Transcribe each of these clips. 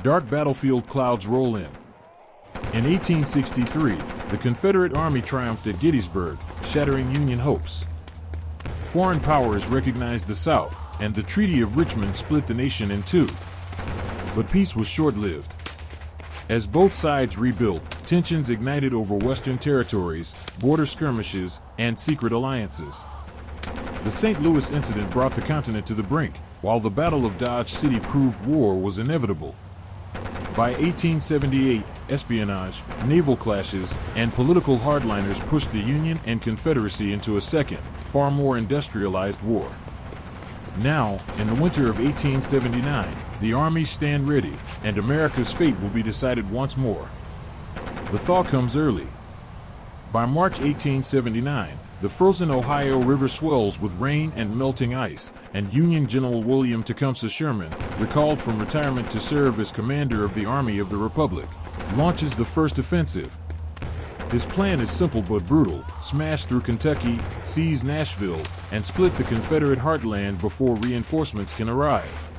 Dark battlefield clouds roll in. In 1863, the Confederate Army triumphed at Gettysburg, shattering Union hopes. Foreign powers recognized the South, and the Treaty of Richmond split the nation in two. But peace was short-lived. As both sides rebuilt, tensions ignited over Western territories, border skirmishes, and secret alliances. The St. Louis incident brought the continent to the brink, while the Battle of Dodge City proved war was inevitable. By 1878, espionage, naval clashes, and political hardliners pushed the Union and Confederacy into a second, far more industrialized war. Now, in the winter of 1879, the armies stand ready, and America's fate will be decided once more. The thaw comes early. By March 1879, the frozen Ohio River swells with rain and melting ice, and Union General William Tecumseh Sherman, recalled from retirement to serve as commander of the Army of the Republic, launches the first offensive. His plan is simple but brutal: smash through Kentucky, seize Nashville, and split the Confederate heartland before reinforcements can arrive.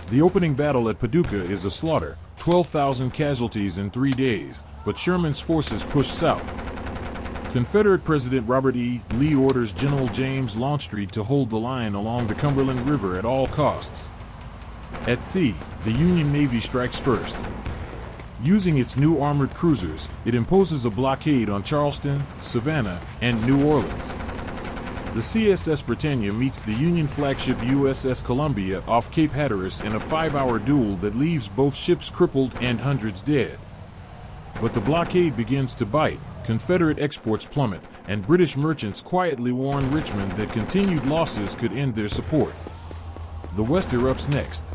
The opening battle at Paducah is a slaughter, 12,000 casualties in 3 days, but Sherman's forces push south. Confederate President Robert E. Lee orders General James Longstreet to hold the line along the Cumberland River at all costs. At sea, the Union Navy strikes first. Using its new armored cruisers, it imposes a blockade on Charleston, Savannah, and New Orleans. The CSS Britannia meets the Union flagship USS Columbia off Cape Hatteras in a 5-hour duel that leaves both ships crippled and hundreds dead. But the blockade begins to bite. Confederate exports plummet, and British merchants quietly warn Richmond that continued losses could end their support. The West erupts next.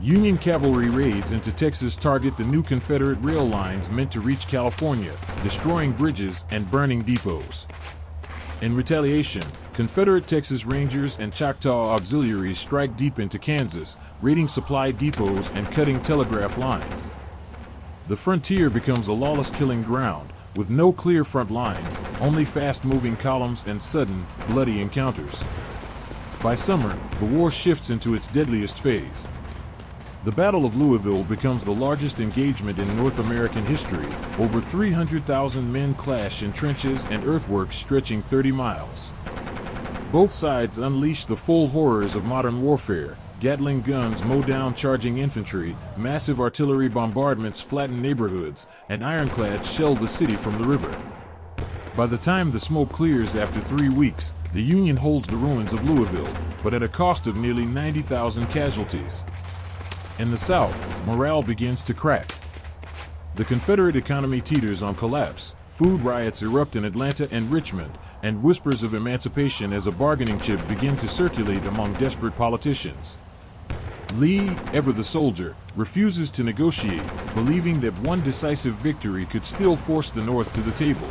Union cavalry raids into Texas target the new Confederate rail lines meant to reach California, destroying bridges and burning depots. In retaliation, Confederate Texas Rangers and Choctaw auxiliaries strike deep into Kansas, raiding supply depots and cutting telegraph lines. The frontier becomes a lawless killing ground, with no clear front lines, only fast-moving columns and sudden, bloody encounters. By summer, the war shifts into its deadliest phase. The Battle of Louisville becomes the largest engagement in North American history. Over 300,000 men clash in trenches and earthworks stretching 30 miles. Both sides unleash the full horrors of modern warfare. Gatling guns mow down charging infantry, massive artillery bombardments flatten neighborhoods, and ironclads shell the city from the river. By the time the smoke clears after 3 weeks, the Union holds the ruins of Louisville, but at a cost of nearly 90,000 casualties. In the South, morale begins to crack. The Confederate economy teeters on collapse. Food riots erupt in Atlanta and Richmond, and whispers of emancipation as a bargaining chip begin to circulate among desperate politicians. Lee, ever the soldier, refuses to negotiate, believing that one decisive victory could still force the North to the table.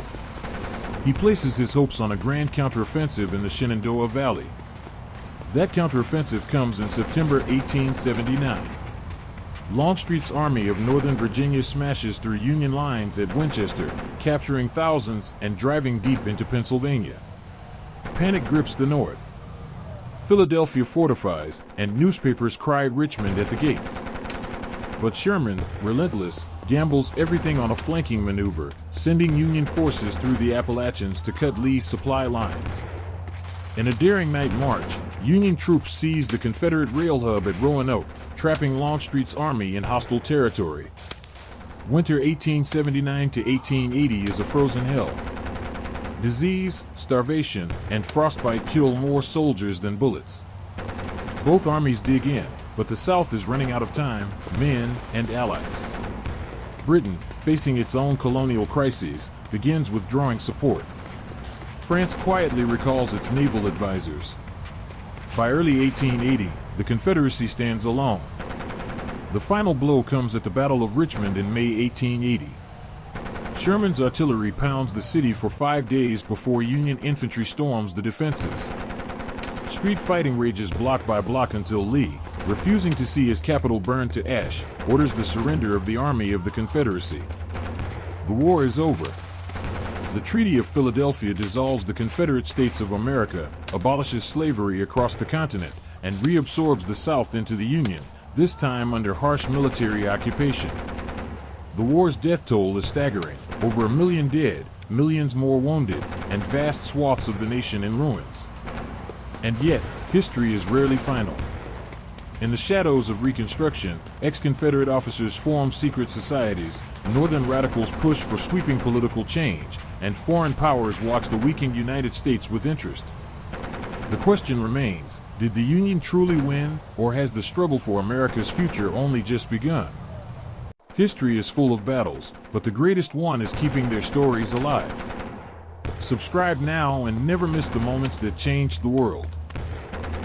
He places his hopes on a grand counteroffensive in the Shenandoah Valley. That counteroffensive comes in September 1879. Longstreet's Army of Northern Virginia smashes through Union lines at Winchester, capturing thousands and driving deep into Pennsylvania. Panic grips the North. Philadelphia fortifies, and newspapers cry Richmond at the gates. But Sherman, relentless, gambles everything on a flanking maneuver, sending Union forces through the Appalachians to cut Lee's supply lines. In a daring night march, Union troops seize the Confederate rail hub at Roanoke, trapping Longstreet's army in hostile territory. Winter 1879 to 1880 is a frozen hell. Disease, starvation, and frostbite kill more soldiers than bullets. Both armies dig in, but the South is running out of time, men, and allies. Britain, facing its own colonial crises, begins withdrawing support. France quietly recalls its naval advisors. By early 1880, the Confederacy stands alone. The final blow comes at the Battle of Richmond in May 1880. Sherman's artillery pounds the city for 5 days before Union infantry storms the defenses. Street fighting rages block by block until Lee, refusing to see his capital burned to ash, orders the surrender of the Army of the Confederacy. The war is over. The Treaty of Philadelphia dissolves the Confederate States of America, abolishes slavery across the continent, and reabsorbs the South into the Union, this time under harsh military occupation. The war's death toll is staggering: over 1 million dead, millions more wounded, and vast swaths of the nation in ruins. And yet, history is rarely final. In the shadows of Reconstruction, ex-Confederate officers formed secret societies, Northern radicals pushed for sweeping political change, and foreign powers watched the weakened United States with interest. The question remains, did the Union truly win, or has the struggle for America's future only just begun? History is full of battles, but the greatest one is keeping their stories alive. Subscribe now and never miss the moments that changed the world.